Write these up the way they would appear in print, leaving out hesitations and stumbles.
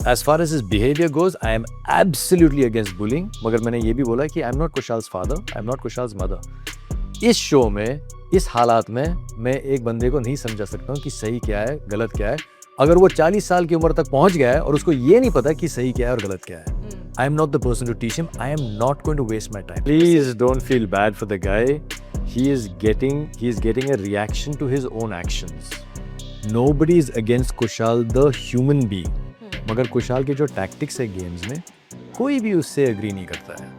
as far as his behavior goes, I am absolutely against bullying. मगर मैंने ये भी बोला कि I'm not Kushal's father, I'm not Kushal's mother. इस शो में, इस हालात में मैं एक बंदे को नहीं समझा सकता हूँ कि सही क्या है, गलत क्या है. अगर वो 40 साल की उम्र तक पहुंच गया है और उसको ये नहीं पता कि सही क्या है और गलत क्या है. I am not the person to teach him. I am not going to waste my time. Please don't feel bad for the guy. He is getting a reaction to his own actions. Nobody is against Kushal the human being. मगर कुशाल के जो tactics है games में कोई भी उससे agree नहीं करता है.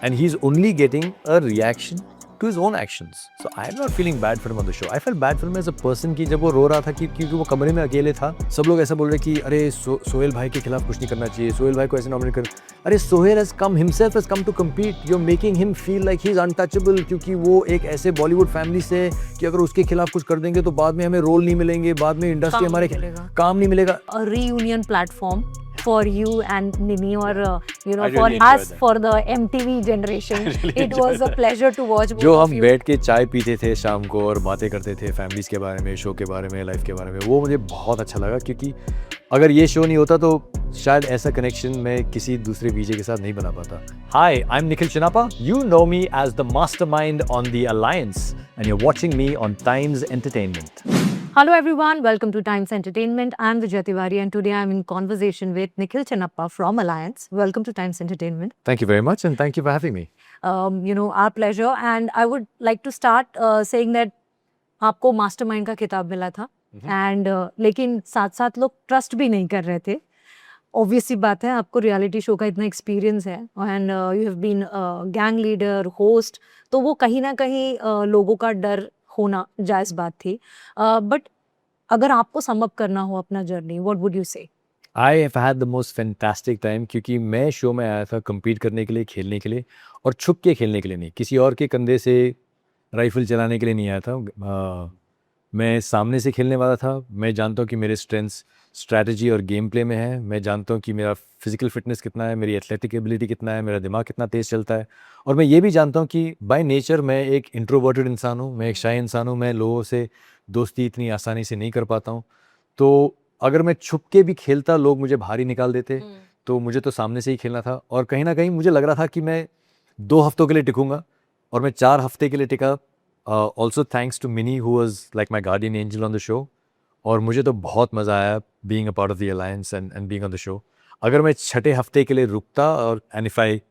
And he's only getting a reaction to his own actions. So I am not feeling bad for him on the show. I felt bad for him as a person कि जब वो रो रहा था क्योंकि वो कमरे में अकेले था. सब लोग ऐसा बोल रहे कि अरे सोहेल भाई के खिलाफ कुछ नहीं करना चाहिए, सोहेल भाई को ऐसे नॉमिनेट कर. अरे Sohail has come himself has come to compete. You're making him feel like he's untouchable क्योंकि वो एक ऐसे बॉलीवुड फैमिली से कि अगर उसके खिलाफ कुछ कर देंगे तो बाद में हमें रोल नहीं मिलेंगे, बाद में इंडस्ट्री हमारे काम नहीं मिलेगा. A reunion platform for you and Nini, or really for enjoyed us, that. for the MTV generation. It was a pleasure to watch both जो of हम you. बैठ के चाय पीते थे शाम को और बातें करते थे फैमिलीज के बारे में, शो के बारे में, लाइफ के बारे में, वो मुझे बहुत अच्छा लगा क्योंकि अगर ये शो नहीं होता तो शायद ऐसा कनेक्शन मैं किसी दूसरे वीजे के साथ नहीं बना पाता. Hi, I am Nikhil Chinapa. You know me as the mastermind on the alliance and you are watching me on Times Entertainment. Hello everyone, welcome to Times Entertainment. I am Vijay Tiwari and today I am in conversation with Nikhil Channappa from Alliance. Welcome to Times Entertainment. Thank you very much and thank you for having me. Our pleasure, and I would like to start saying that आपको mastermind का खिताब मिला था and लेकिन साथ साथ लोग trust भी नहीं कर रहे थे. ऑब्वियस सी बात है, आपको रियलिटी शो का इतना एक्सपीरियंस है and you have been gang leader, host, तो वो कहीं ना कहीं लोगों का डर होना जायज़ बात थी. बट अगर आपको सम अप करना हो अपना जर्नी, व्हाट वुड यू से? I have had the most fantastic time क्योंकि मैं शो में आया था compete करने के लिए, खेलने के लिए और छुप के खेलने के लिए नहीं, किसी और के कंधे से राइफल चलाने के लिए नहीं आया था. मैं सामने से खेलने वाला था. मैं जानता हूँ कि मेरे स्ट्रेंथ्स स्ट्रैटेजी और गेम प्ले में है. मैं जानता हूँ कि मेरा फिजिकल फिटनेस कितना है, मेरी एथलेटिक एबिलिटी कितना है, मेरा दिमाग कितना तेज़ चलता है. और मैं ये भी जानता हूँ कि बाय नेचर मैं एक इंट्रोवर्टेड इंसान हूँ, मैं एक शाय इंसान हूँ, मैं लोगों से दोस्ती इतनी आसानी से नहीं कर पाता हूँ. तो अगर मैं छुप के भी खेलता, लोग मुझे बाहर निकाल देते. तो मुझे तो सामने से ही खेलना था और कहीं ना कहीं मुझे लग रहा था कि मैं 2 हफ्तों के लिए टिकूंगा और मैं 4 हफ्ते के लिए टिका. Also thanks to Mini who was like my guardian angel on the show. और मुझे तो बहुत मज़ा आया being a part of the alliance and being on the show. अगर मैं 6ठे हफ्ते के लिए रुकता और and if I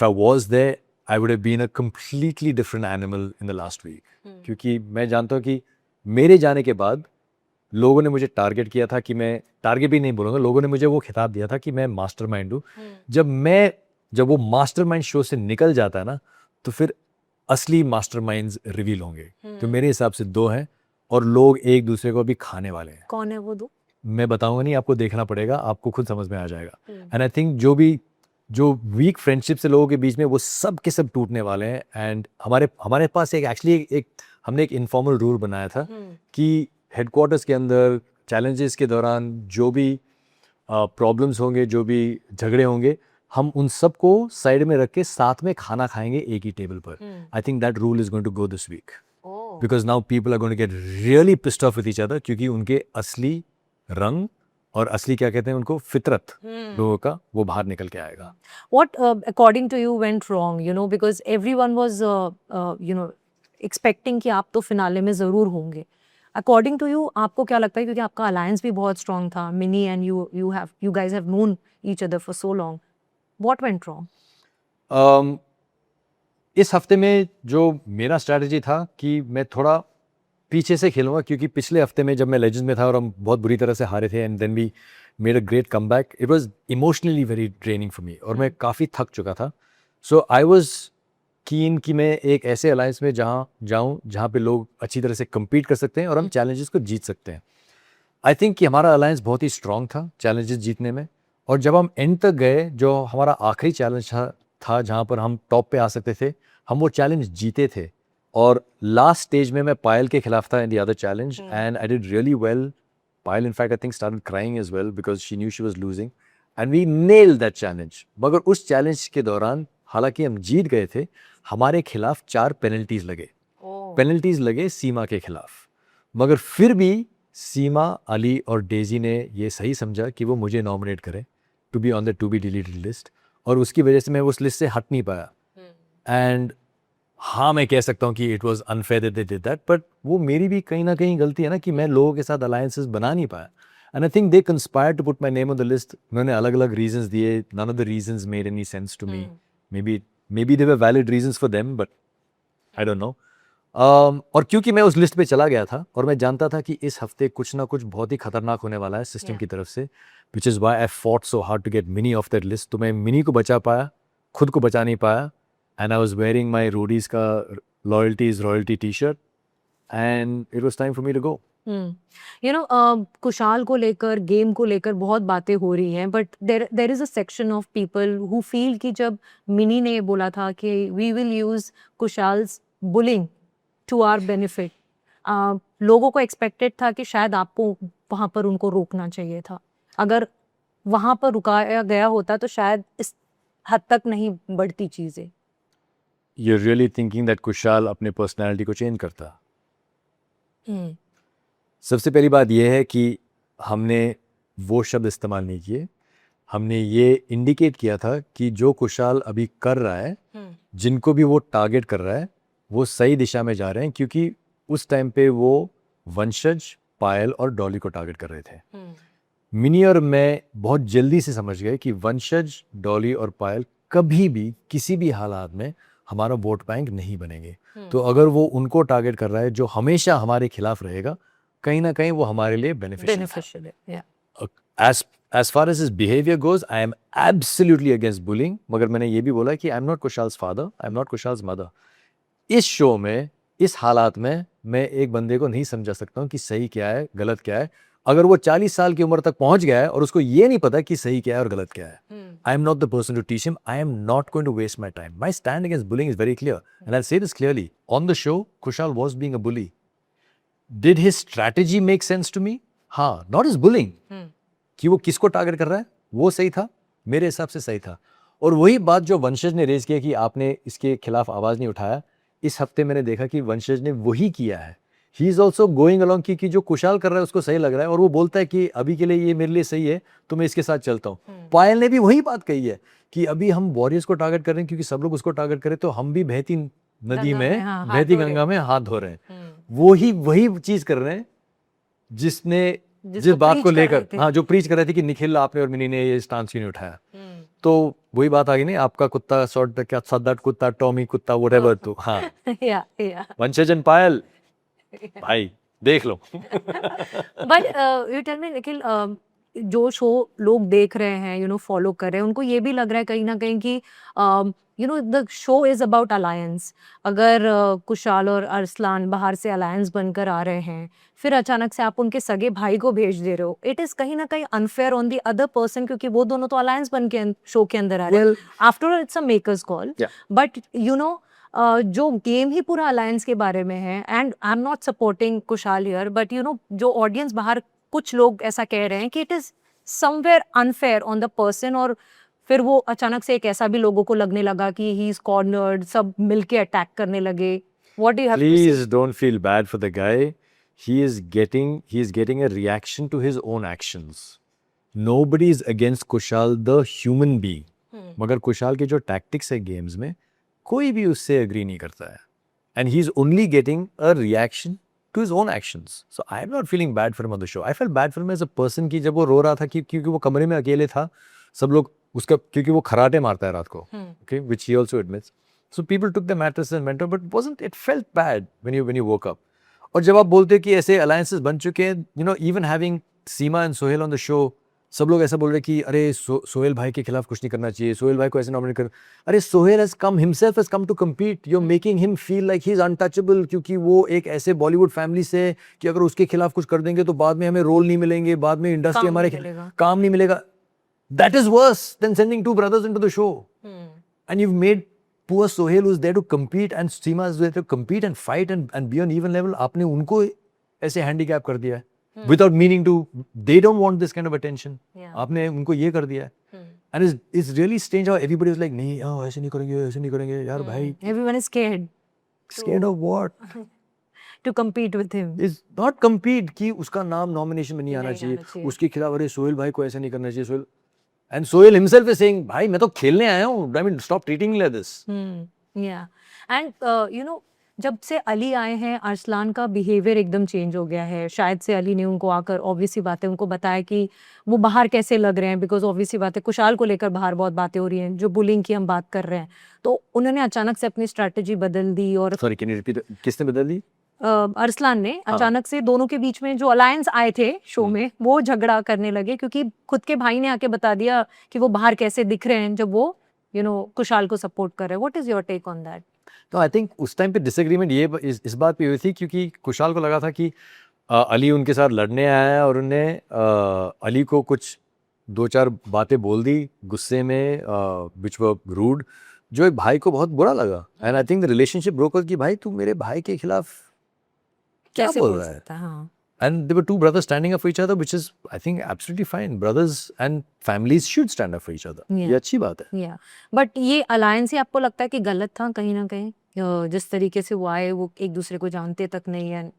was there I would have been a completely different animal in the last week. क्योंकि मैं जानता हूँ कि मेरे जाने के बाद लोगों ने मुझे टारगेट किया था कि मैं, टारगेट भी नहीं बोलूँगा, लोगों ने मुझे वो खिताब दिया था कि मैं मास्टरमाइंड हूँ. जब वो मास्टरमाइंड शो से निकल जाता है ना तो फिर असली मास्टरमाइंड्स रिवील होंगे. तो मेरे हिसाब से 2 हैं और लोग एक दूसरे को अभी खाने वाले हैं. कौन है वो दो? मैं बताऊंगा नहीं, आपको देखना पड़ेगा, आपको खुद समझ में आ जाएगा. एंड आई थिंक जो वीक फ्रेंडशिप से लोगों के बीच में वो सब के सब टूटने वाले हैं. एंड हमारे पास हमने एक इनफॉर्मल रूल बनाया था कि हेडक्वार्टर्स के अंदर चैलेंजेस के दौरान जो भी प्रॉब्लम्स होंगे, जो भी झगड़े होंगे, हम उन सब को साइड में रख के साथ में खाना खाएंगे एक ही टेबल पर. I think that rule is going to go this week because now people are going to get really pissed off with each other क्योंकि उनके असली रंग और असली क्या कहते हैं उनको, फितरत लोगों का, वो बाहर निकल के आएगा. What according to you went wrong, because everyone was expecting कि आप तो फिनाले में ज़रूर होंगे. According to you, आपको क्या लगता है, क्योंकि आपका अलायंस भी बहुत स्ट्रॉन्ग था, mini and you guys have known each other for so long. What went wrong? इस हफ्ते में जो मेरा स्ट्रैटेजी था कि मैं थोड़ा पीछे से खेलूंगा क्योंकि पिछले हफ्ते में जब मैं लेजेंड्स में था और हम बहुत बुरी तरह से हारे थे and then we made a great comeback, it was emotionally very draining for me और मैं काफ़ी थक चुका था. सो आई वाज कीन कि मैं एक ऐसे अलायंस में जहाँ पे लोग अच्छी तरह से compete कर सकते हैं और हम चैलेंजेस को जीत सकते हैं. आई थिंक कि हमारा अलायंस बहुत ही स्ट्रॉन्ग था चैलेंजेस जीतने में. और जब हम एंड तक गए, जो हमारा आखिरी चैलेंज था जहाँ पर हम टॉप पे आ सकते थे, हम वो चैलेंज जीते थे. और लास्ट स्टेज में मैं पायल के खिलाफ था in the other challenge and I did really well. Payal in fact I think started crying as well because she knew she was losing and we nailed that challenge. मगर उस चैलेंज के दौरान हालांकि हम जीत गए थे, हमारे खिलाफ 4 पेनल्टीज लगे सीमा के खिलाफ. मगर फिर भी सीमा, अली और डेजी ने ये सही समझा कि वो मुझे नॉमिनेट करें to be on the to be deleted list, और उसकी वजह से मैं उस लिस्ट से हट नहीं पाया. एंड हाँ, मैं कह सकता हूँ कि it was unfair that they did that, but वो मेरी भी कहीं ना कहीं गलती है ना कि मैं लोगों के साथ अलायंसेस बना नहीं पाया. And I think they conspired to put my name on the list. उन्होंने अलग अलग रीजंस दिए. None of the reasons made any sense to me. maybe they were valid reasons for them, but I don't know. और क्योंकि मैं उस list पे चला गया था और मैं जानता था कि इस हफ्ते कुछ ना कुछ बहुत ही खतरनाक होने वाला है सिस्टम की तरफ से, which is why I fought so hard to get Mini off that list. तो मैं मिनी को बचा पाया, खुद को बचा नहीं पाया. And I was wearing my Roadies का loyalty is royalty T shirt, and it was time for me to go. Kushal को लेकर, गेम को लेकर बहुत बातें हो रही हैं, but there is a section of people who feel कि जब मिनी ने बोला था कि we will use Kushal's bullying to our benefit, लोगों को एक्सपेक्टेड था कि शायद आपको वहां पर उनको रोकना चाहिए था. अगर वहां पर रुकाया गया होता तो शायद इस हद तक नहीं बढ़ती चीजें. You really thinking that Kushal अपने पर्सनैलिटी को चेंज करता? सबसे पहली बात यह है कि हमने वो शब्द इस्तेमाल नहीं किए. हमने ये इंडिकेट किया था कि जो कुशाल अभी कर रहा है, जिनको भी वो टारगेट कर रहा है, वो सही दिशा में जा रहे हैं, क्योंकि उस टाइम पे वो वंशज, पायल और डॉली को टारगेट कर रहे थे. मिनी और मैं बहुत जल्दी से समझ गए कि वंशज, डॉली और पायल कभी भी किसी भी हालात में हमारा वोट बैंक नहीं बनेंगे. तो अगर वो उनको टारगेट कर रहा है जो हमेशा हमारे खिलाफ रहेगा, कहीं ना कहीं वो हमारे लिए बेनिफिशियल है. As far as his behavior goes, I am absolutely against bullying. मगर मैंने ये भी बोला कि I am not Kushal's father, I am not Kushal's mother. इस शो में, इस हालात में मैं एक बंदे को नहीं समझा सकता हूँ कि सही क्या है, गलत क्या है. अगर वो 40 साल की उम्र तक पहुंच गया है और उसको ये नहीं पता कि सही क्या है और गलत क्या है, I am not the person to teach him. I am not going to waste my time. My stand against bullying is very clear. And I'll say this clearly. On the show, Kushal was being a bully. Did his strategy make sense to me? हाँ, not his bullying. कि वो किसको target कर रहा है, वो सही था, मेरे हिसाब से सही था. और वही बात जो वंशज ने रेज किया कि आपने इसके खिलाफ आवाज नहीं उठाया, इस हफ्ते मैंने देखा कि वंशज ने वही किया है. He is also going along कि जो कुशाल कर रहा है उसको सही लग रहा है और वो बोलता है कि अभी के लिए ये मेरे लिए सही है तो मैं इसके साथ चलता हूँ. पायल ने भी वही बात कही है कि अभी हम वॉरियर्स को टारगेट कर रहे हैं क्योंकि सब लोग उसको टारगेट करें, तो हम भी बहती नदी में, बहती गंगा में हाथ धो रहे हैं. वो ही वही चीज कर रहे हैं जिस बात को लेकर, हाँ, जो प्रीच कर रहे थे कि निखिल, आपने और मिनी ने ये स्टांस क्यों नहीं उठाया. तो वही बात आ गई नहीं, आपका कुत्ता सॉर्ट क्या, सद्दाट कुत्ता, टॉमी कुत्ता, व्हाटएवर. तो हाँ, वंशज एंड पायल भाई देख लो. But you tell me Nikhil, जो शो लोग देख रहे हैं, फॉलो कर रहे हैं, उनको ये भी लग रहा है कहीं ना कहीं कि the show is about alliance. अगर कुशाल और अरसलान बाहर से अलायंस बनकर आ रहे हैं, फिर अचानक से आप उनके सगे भाई को भेज दे रहे हो, इट इज कहीं ना कहीं unfair on the other person, क्योंकि वो दोनों तो अलायंस बन के शो के अंदर आ रहे हैं. After all it's a makers call, but जो गेम ही पूरा अलायंस के बारे में है. And I am not supporting Kushal here, but जो ऑडियंस बाहर, कुछ लोग ऐसा कह रहे हैं कि it is somewhere unfair on the person, और फिर वो अचानक से एक ऐसा भी लोगों को लगने लगा कि ही इज कॉर्नर्ड, सब मिलके अटैक करने लगे. What do you have to say? Please don't feel bad for the guy. He is getting a reaction to his own actions. Nobody is against Kushal the human being. मगर कुशाल के जो tactics है games में, कोई भी उससे agree नहीं करता है. And he is only getting a reaction to his own actions. So I am not feeling bad for him on the show. I felt bad for him as a person कि जब वो रो रहा था क्योंकि वो कमरे में अकेले था, सब लोग उसका, क्योंकि वो खराटे मारता है रात को, okay, which he also admits. So people took the matters as mentor, but it felt bad when you woke up. और जब आप बोलते हो कि ऐसे alliances बन चुके हैं, even having Seema and Sohail on the show, सब लोग ऐसा बोल रहे कि अरे सोहेल भाई के खिलाफ कुछ नहीं करना चाहिए, सोहेल भाई को ऐसे नॉमिनेट कर. अरे Sohail himself has come to compete. You're making him feel like he's untouchable, क्योंकि वो एक ऐसे बॉलीवुड फैमिली से कि अगर उसके खिलाफ कुछ कर देंगे तो बाद में हमें रोल नहीं मिलेंगे, बाद में इंडस्ट्री हमारे काम नहीं मिलेगा. That is worse than sending two brothers into the show. And you've made poor Sohail, who's there to compete, and Seema is there to compete and fight and be on even level. आपने उनको ऐसे handicap कर दिया है. Without meaning to, they don't want this kind of attention. आपने उनको ये कर दिया है. And it's really strange how everybody is like, नहीं, ऐसे नहीं करेंगे, यार भाई. Everyone is scared. Scared of what? to compete with him. Is not compete कि उसका नाम नॉमिनेशन में नहीं आना नहीं चाहिए, आना चाहिए। उसके खिलाफ अरे सोहेल भाई को ऐसा नहीं करना चाहिए Sohail, and Sohail himself is saying भाई मैं तो खेलने आया हूँ, I mean stop treating me like this. या एंड यू नो जब से अली आए हैं अरसलान का बिहेवियर एकदम चेंज हो गया है। शायद से अली ने उनको आकर ऑब्वियसली बात है उनको बताया कि वो बाहर कैसे लग रहे हैं, बिकॉज ऑब्वियसली बात है कुशाल को लेकर बाहर बहुत बातें हो रही हैं, जो बुलिंग की हम बात कर रहे हैं, तो उन्होंने अचानक से अपनी स्ट्रैटेजी बदल दी और सॉरी कैन यू रिपीट, किसने बदल दी? अरसलान ने अचानक से दोनों के बीच में जो अलायंस आए थे शो में वो झगड़ा करने लगे, क्योंकि खुद के भाई ने आके बता दिया कि वो बाहर कैसे दिख रहे हैं जब वो कुशाल को सपोर्ट कर रहे हैं। What is your take on that? तो आई थिंक उस टाइम पे डिसएग्रीमेंट ये इस बात पे हुई थी क्योंकि कुशाल को लगा था कि अली उनके साथ लड़ने आया है और उन्होंने अली को कुछ 2-4 बातें बोल दी गुस्से में, विच वर रूड, जो एक भाई को बहुत बुरा लगा, and I think the relationship broke कि भाई तू मेरे भाई के खिलाफ क्या कैसे बोल बोल रहा है. सकता है? हाँ And there were two brothers standing up for each other, which is, I think, absolutely fine. Brothers and families should stand up for each other. Yeah. ये अच्छी बात है. या बट ये अलायंस ही आपको लगता है कि गलत था कहीं ना कहीं? जिस तरीके से वो आए वो एक दूसरे को जानते तक नहीं है।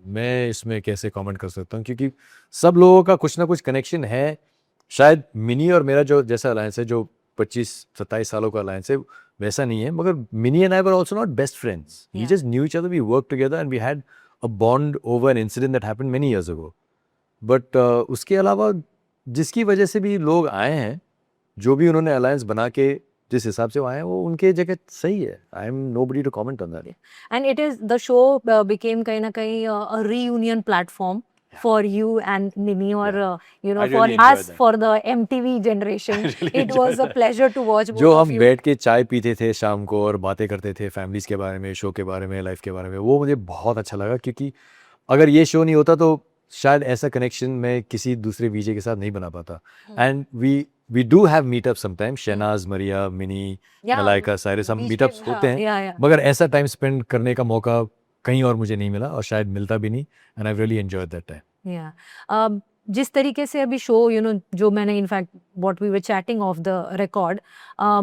मैं इसमें कैसे कमेंट कर सकता हूँ क्योंकि सब लोगों का कुछ ना कुछ कनेक्शन है. शायद मिनी और मेरा जो जैसा अलायंस है, जो 25-27 सालों का अलायंस है, वैसा नहीं है, मगर Mini and I were also not best friends. We Yeah. Just knew each other, we work together and we had a bond over an incident that happened many years ago. But उसके अलावा जिसकी वजह से भी लोग आए हैं, जो भी उन्होंने अलायंस बना के जिस हिसाब से वो आए हैं, वो उनके जगह सही है. I am nobody to comment on that. And it is the show became कहीं ना कहीं a reunion platform for you and Nini, or I for really enjoyed us, that. for the MTV generation. It was a pleasure to watch both जो of हम you. बैठ के चाय पीते थे शाम को और बातें करते थे फैमिलीज के बारे में, शो के बारे में, लाइफ के बारे में, वो मुझे बहुत अच्छा लगा. क्योंकि अगर ये शो नहीं होता तो शायद ऐसा कनेक्शन मैं किसी दूसरे वीजे के साथ नहीं बना पाता. And we do have meetup sometimes, Shehnaz, Maria, Mini, Yeah, Malaika, Cyrus, हम बीच मीटअप्स में, होते हाँ, हैं, yeah. मगर ऐसा टाइम स्पेंड करने का मौका कहीं और मुझे नहीं मिला और शायद मिलता भी नहीं. And I really enjoyed that time. या जिस तरीके से अभी शो जो मैंने in fact what we were chatting off the record,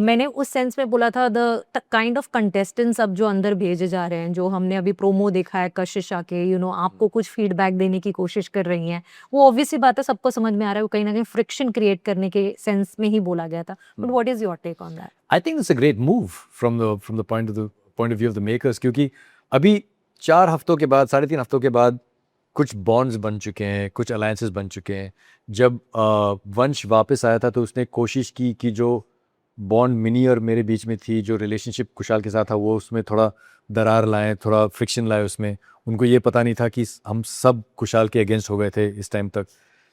मैंने उस सेंस में बोला था द काइंड ऑफ कंटेस्टेंट्स अब जो अंदर भेजे जा रहे हैं, जो हमने अभी प्रोमो देखा है कशिश आके आपको कुछ फीडबैक देने की कोशिश कर रही हैं, वो ऑब्वियसली बात है सबको समझ में आ रहा है, वो कहीं ना कहीं फ्रिक्शन क्रिएट करने के सेंस में ही बोला गया था. But what is your take on that? I think it's a great move from the point of view of the makers, क्योंकि अभी 4 हफ्तों के बाद, 3.5 हफ्तों के बाद कुछ बॉन्ड्स बन चुके हैं, कुछ अलायंसेस बन चुके हैं. जब वंश वापस आया था तो उसने कोशिश की कि जो बॉन्ड मिनी और मेरे बीच में थी, जो रिलेशनशिप कुशाल के साथ था, वो उसमें थोड़ा दरार लाएं, थोड़ा फ्रिक्शन लाए उसमें. उनको ये पता नहीं था कि हम सब कुशाल के अगेंस्ट हो गए थे इस टाइम तक.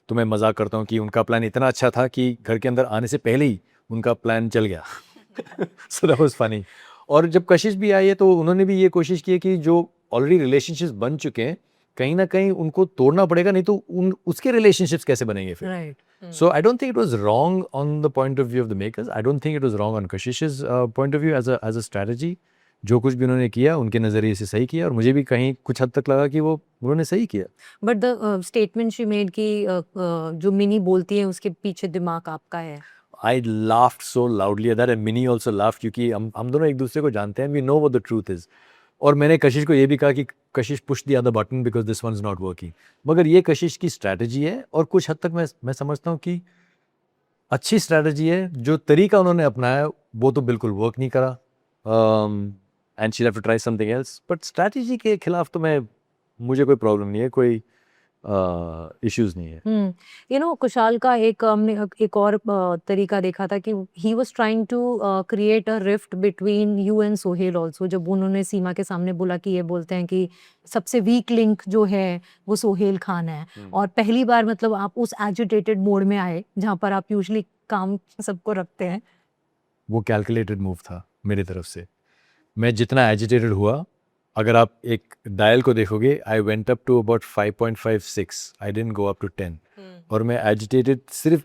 तो मैं मजाक करता हूँ कि उनका प्लान इतना अच्छा था कि घर के अंदर आने से पहले ही उनका प्लान चल गया. So that was funny. और जब कशिश भी आई है तो उन्होंने भी ये कोशिश की है कि जो ऑलरेडी रिलेशनशिप्स बन चुके हैं, कहीं ना कहीं उनको तोड़ना पड़ेगा, नहीं तो उसके रिलेशनशिप्स कैसे बनेंगे फिर. Right. So I don't think it was wrong on the point of view of the makers. I don't think it was wrong on Kashish's point of view as a strategy. जो कुछ भी उन्होंने किया उनके नज़रिए से सही किया, और मुझे भी कहीं कुछ हद तक लगा कि वो उन्होंने सही किया. But the statement she made कि जो मिनी बोलती है उसके पीछे दिमाग आपका है. I laughed so loudly at that and Minnie also laughed क्योंकि हम दोनों एक दूसरे को जानते हैं. We know what the truth is. और मैंने कशिश को ये भी कहा कि कशिश push the other button because this one is not working. मगर ये कशिश की स्ट्रैटेजी है और कुछ हद तक मैं समझता हूँ कि अच्छी स्ट्रैटेजी है. जो तरीका उन्होंने अपनाया वो तो बिल्कुल वर्क नहीं करा, and she have to try something else. But strategy के खिलाफ तो मुझे कोई प्रॉब्लम नहीं है, कोई इश्यूज नहीं है. कुशाल का हमने एक और तरीका देखा था कि he was trying to create a rift between you and Sohail also. जब उन्होंने सीमा के सामने बोला कि ये बोलते हैं कि सबसे वीक लिंक जो है वो सोहेल खान है, और पहली बार मतलब आप उस एजिटेटेड मोड में आए जहाँ पर आप यूजुअली काम सबको रखते हैं. वो कैलकुलेटेड मूव था मेरी तरफ से. मैं जितना एजिटेटेड हुआ, अगर आप एक डायल को देखोगे, I went up to about 5.56, I didn't go up to 10. और मैं एजिटेटेड सिर्फ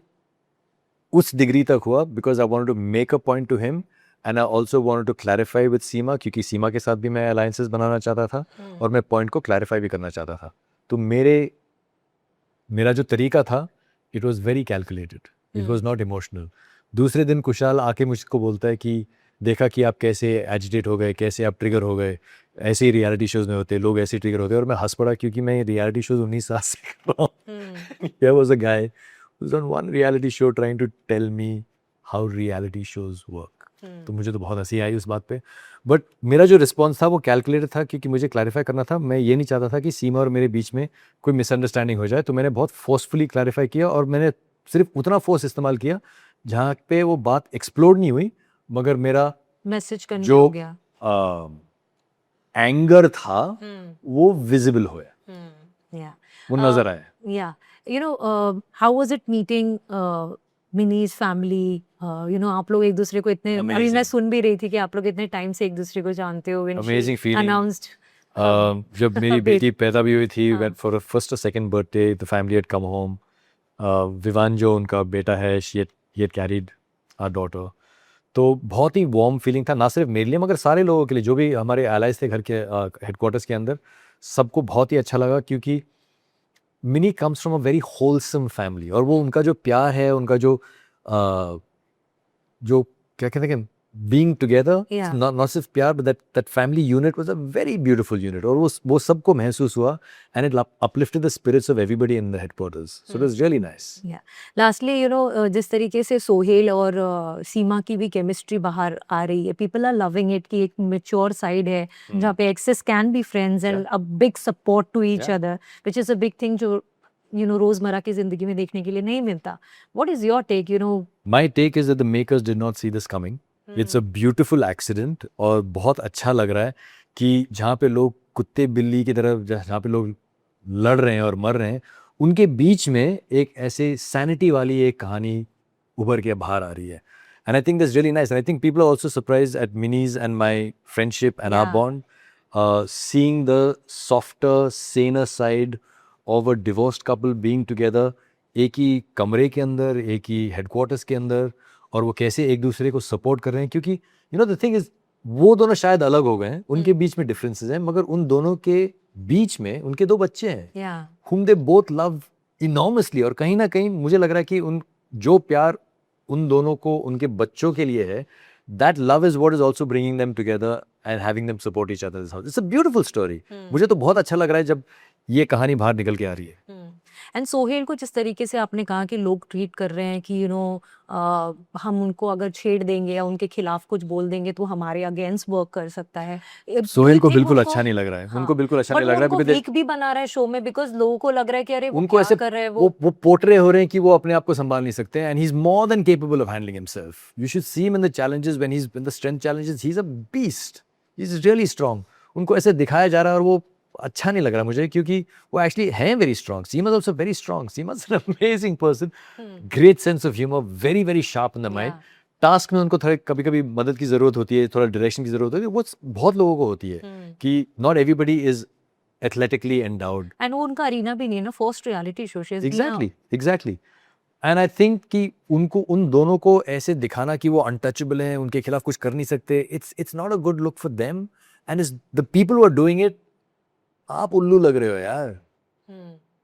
उस डिग्री तक हुआ because I wanted to make a point to him and I also wanted to clarify with Seema, क्योंकि सीमा के साथ भी मैं अलायंसेस बनाना चाहता था और मैं पॉइंट को क्लैरिफाई भी करना चाहता था. तो मेरा जो तरीका था, it was very calculated, it was not emotional. दूसरे दिन कुशाल आके मुझको बोलता है कि देखा कि आप कैसे एजिटेट हो गए, कैसे आप ट्रिगर हो गए, ऐसे ही रियलिटी शोज में होते हैं, लोग ऐसे ट्रिगर होते हैं, और मैं हंस पड़ा क्योंकि मैं रियलिटी शोज 19 साल से कर रहा हूँ. There was a guy who's on one reality show trying to tell me how reality shows work. तो मुझे तो बहुत हंसी आई उस बात पे. बट मेरा जो रिस्पॉन्स था वो कैलकुलेटेड था, क्योंकि मुझे क्लैरिफाई करना था. मैं ये नहीं चाहता था कि सीमा और मेरे बीच में कोई मिसअंडरस्टैंडिंग हो जाए, तो मैंने बहुत फोर्सफुली क्लैरिफाई किया, और मैंने सिर्फ उतना फोर्स इस्तेमाल किया जहाँ पे वो बात एक्सप्लोड नहीं हुई, मगर मेरा मैसेज कन्वे जो हो गया. एंगर था वो विजिबल होया, Yeah. वो नजर आया. Yeah. You know, how was it meeting Minnie's family? You know, आप लोग एक दूसरे को इतने, अभी मैं Amazing. सुन भी रही थी कि आप लोग इतने टाइम से एक दूसरे को जानते हो. When she Amazing feeling. announced जब मेरी बेटी पैदा भी हुई थी, हाँ. when for her first or second birthday, the family had come home. Vivaan जो उनका बेटा है, he had carried our daughter. तो बहुत ही वार्म फीलिंग था, ना सिर्फ मेरे लिए मगर सारे लोगों के लिए, जो भी हमारे एलाइज थे घर के हेडक्वार्टर्स के अंदर, सबको बहुत ही अच्छा लगा, क्योंकि mini comes from a very wholesome family, और वो उनका जो प्यार है, उनका जो जो क्या कहते हैं, बीइंग टुगेदर, Yeah. नॉट सिर्फ प्यार, but that family unit was a very beautiful unit, और वो सबको महसूस हुआ, and it uplifted the spirits of everybody in the headquarters. So it was really nice. Yeah. Lastly, you know, जिस तरीके से सोहेल और सीमा की भी केमिस्ट्री बाहर आ रही है, people are loving it कि एक mature side है जहाँ पे exes can be friends and a big support to each Yeah. other, which is a big thing जो you know रोजमर्रा की जिंदगी में देखने के लिए नहीं मिलता. What is your take? You know, My take is that the makers did not see this coming. It's a beautiful accident, और बहुत अच्छा लग रहा है कि जहाँ पे लोग कुत्ते बिल्ली की तरह, जहाँ पे लोग लड़ रहे हैं और मर रहे हैं, उनके बीच में एक ऐसे सैनिटी वाली एक कहानी उभर के बाहर आ रही है. And I think that's really nice. And I think people are also surprised at Minnie's and my friendship and our Yeah. bond. Seeing the softer, saner side of a divorced couple being together, एक ही कमरे के अंदर, एक ही headquarters के अंदर, और वो कैसे एक दूसरे को सपोर्ट कर रहे हैं. क्योंकि you know the thing is, वो दोनों शायद अलग हो गए हैं, उनके बीच में डिफरेंसेस हैं, मगर उन दोनों के बीच में उनके 2 बच्चे हैं, yeah. whom they both love enormously. और कहीं ना कहीं मुझे लग रहा है कि उन जो प्यार उन दोनों को उनके बच्चों के लिए है, that love is what is also bringing them together and having them support each other in this house. It's a beautiful story. मुझे तो बहुत अच्छा लग रहा है जब ये कहानी बाहर निकल के आ रही है. एंड सोहेल को जिस तरीके से आपने कहा कि लोग ट्रीट कर रहे हैं कि यू नो हम उनको अगर छेड़ देंगे या उनके खिलाफ कुछ बोल देंगे तो हमारे अगेंस्ट वर्क कर सकता है. सोहेल को बिल्कुल अच्छा नहीं लग रहा है. उनको बिल्कुल अच्छा नहीं लग रहा है, उनको because वीक भी बना रहा है शो में, बिकॉज लोगों को लग रहा है कि अरे वो उनको क्या ऐसे कर रहे हैं, वो पोर्ट्रे हो रहे हैं कि वो अपने आप को संभाल नहीं सकते. And he is more than capable of handling himself. You should see him in the challenges, when he is in the strength challenges, he is a beast, he is really strong. उनको ऐसे दिखाया जा रहा है और वो अच्छा नहीं लग रहा मुझे, क्योंकि वो एक्चुअली हैं very strong. Seema is also very strong. Seema is an amazing person, great sense of humour, very very sharp in the mind. Task में उनको थोड़ा कभी कभी मदद की जरूरत होती है, थोड़ा डायरेक्शन की जरूरत होती है. वो बहुत लोगों को होती है कि not everybody is एथलेटिकली endowed. And वो उनका अरीना भी नहीं है ना, first reality show. Exactly. And I think कि उनको, उन दोनों को ऐसे दिखाना कि वो अनटचेबल हैं, उनके खिलाफ कुछ कर नहीं सकते, it's not a good look for them. And is the people who are doing it, आप उल्लू लग रहे हो यार.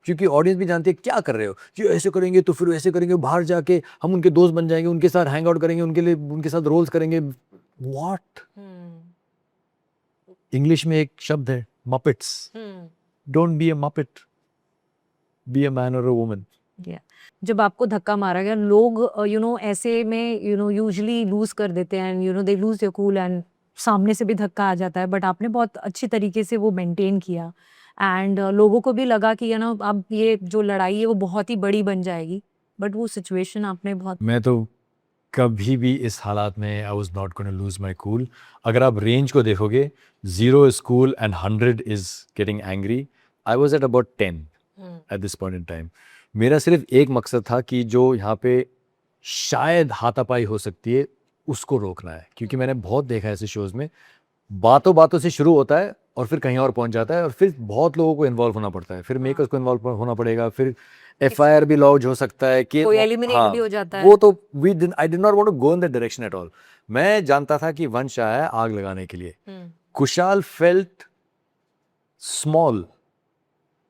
क्योंकि ऑडियंस भी जानती है क्या कर रहे हो. जो ऐसे करेंगे तो फिर ऐसे करेंगे, बाहर जाके हम उनके दोस्त बन जाएंगे, उनके साथ हैंग आउट करेंगे, उनके लिए उनके साथ रोल्स करेंगे. व्हाट? इंग्लिश में एक शब्द है, muppets. Don't be a Muppet, be a man और अ वुमन. जब आपको धक्का मारा गया, लोग यू नो ऐसे में यू नो यूजुअली लूज कर देते हैं, you know they lose their cool and सामने से भी धक्का आ जाता है, बट आपने बहुत अच्छी तरीके से वो मेंटेन किया. एंड लोगों को भी लगा कि यू नो अब ये जो लड़ाई है वो बहुत ही बड़ी बन जाएगी, बट वो सिचुएशन आपने बहुत. मैं तो कभी भी इस हालात में I was not gonna lose my cool. अगर आप रेंज को देखोगे, 0 is cool and 100 is getting angry. I was at about 10 at this point in time. मेरा सिर्फ एक मकसद था कि जो यहाँ पे शायद हाथापाई हो सकती है उसको रोकना है. क्योंकि मैंने बहुत देखा है ऐसे शोज में, बातों बातों से शुरू होता है और फिर कहीं और पहुंच जाता है, और फिर बहुत लोगों को इन्वॉल्व होना पड़ता है, फिर मेकर्स को इन्वॉल्व होना पड़ेगा, फिर FIR भी लॉन्च हो सकता है कि कोई एलिमिनेट भी हो जाता है. वो तो I did not want to go in that direction at all. मैं जानता था कि वंश आया है आग लगाने के लिए. Kushal felt small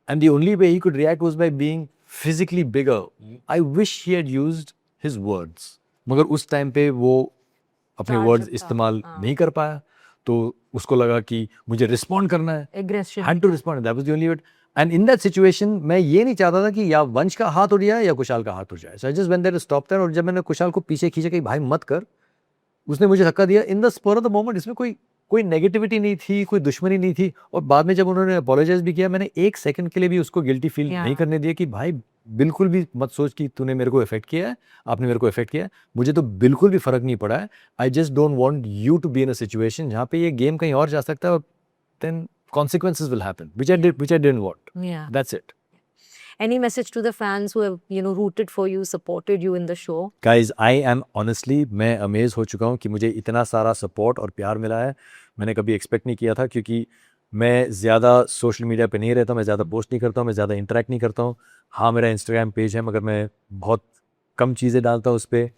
and the only way he could react was by being physically bigger. I wish he had used his words. मगर उस टाइम पे वो अपने वर्ड्स इस्तेमाल नहीं कर पाया, तो उसको लगा कि मुझे रिस्पॉन्ड करना है, aggression had to respond. That was the only way. And in that situation, मैं ये नहीं चाहता था कि या वंश का हाथ उठ जाए या कुशाल का हाथ उठ जाए. So I just went there to stop there. और जब मैंने कुशाल को पीछे खींचा कि भाई मत कर, उसने मुझे धक्का दिया. In the spur of the moment इसमें कोई नेगेटिविटी नहीं थी, कोई दुश्मनी नहीं थी. और बाद में जब उन्होंने अपोलोजाइज भी किया, मैंने एक सेकंड के लिए भी उसको गिल्टी फील Yeah. नहीं करने दिया कि भाई बिल्कुल भी मत सोच कि तूने मेरे को इफेक्ट किया है, आपने मेरे को इफेक्ट किया है. मुझे तो बिल्कुल भी फर्क नहीं पड़ा है. I just don't want you to be in a situation जहाँ पे ये गेम कहीं और जा सकता है और then consequences will happen, which I didn't want. Yeah. That's it. Any message to the fans who have, you know, rooted for you, supported you in the show? Guys, I am honestly, मैं amaze हो चुका हूँ कि मुझे इतना सारा support और प्यार मिला है. मैंने कभी एक्सपेक्ट नहीं किया था, क्योंकि मैं ज़्यादा सोशल मीडिया पे नहीं रहता, मैं ज़्यादा पोस्ट नहीं करता हूँ, मैं ज़्यादा इंटरेक्ट नहीं करता हूँ. हाँ, मेरा इंस्टाग्राम पेज है, मगर मैं बहुत कम चीज़ें डालता हूँ उस पर,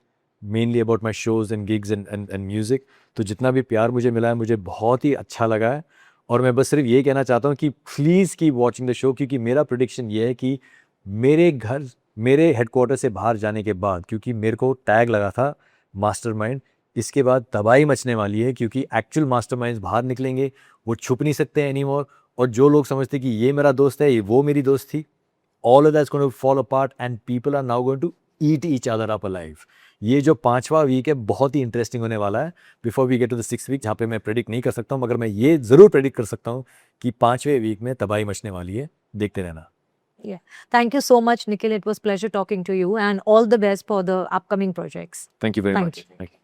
mainly about my shows and gigs and music. तो जितना भी प्यार मुझे मिला है, मुझे बहुत ही अच्छा लगा है. और मैं बस सिर्फ ये कहना चाहता हूँ कि please keep watching the show, क्योंकि मेरा प्रेडिक्शन ये है कि मेरे हेडक्वार्टर से बाहर जाने के बाद, क्योंकि मेरे को टैग लगा था मास्टरमाइंड, इसके बाद तबाही मचने वाली है, क्योंकि एक्चुअल मास्टरमाइंड्स बाहर निकलेंगे, वो छुप नहीं सकते हैं एनीमोर. और जो लोग समझते कि ये मेरा दोस्त है, ये वो मेरी दोस्त थी, all of that's going to fall apart and people are now going to eat each other up alive. ये जो 5वां वीक है बहुत ही इंटरेस्टिंग होने वाला है. Before we get to the 6th week, जहाँ पे मैं प्रेडिक्ट नहीं कर सकता हूँ, मगर मैं ये ज़रूर प्रेडिक्ट कर सकता हूँ कि 5वें वीक में तबाही मचने वाली है. देखते रहना. Yeah. Thank you so much, Nikhil. It was pleasure talking to you, and all the best for the upcoming projects. Thank you very Thank much. you. Thank you.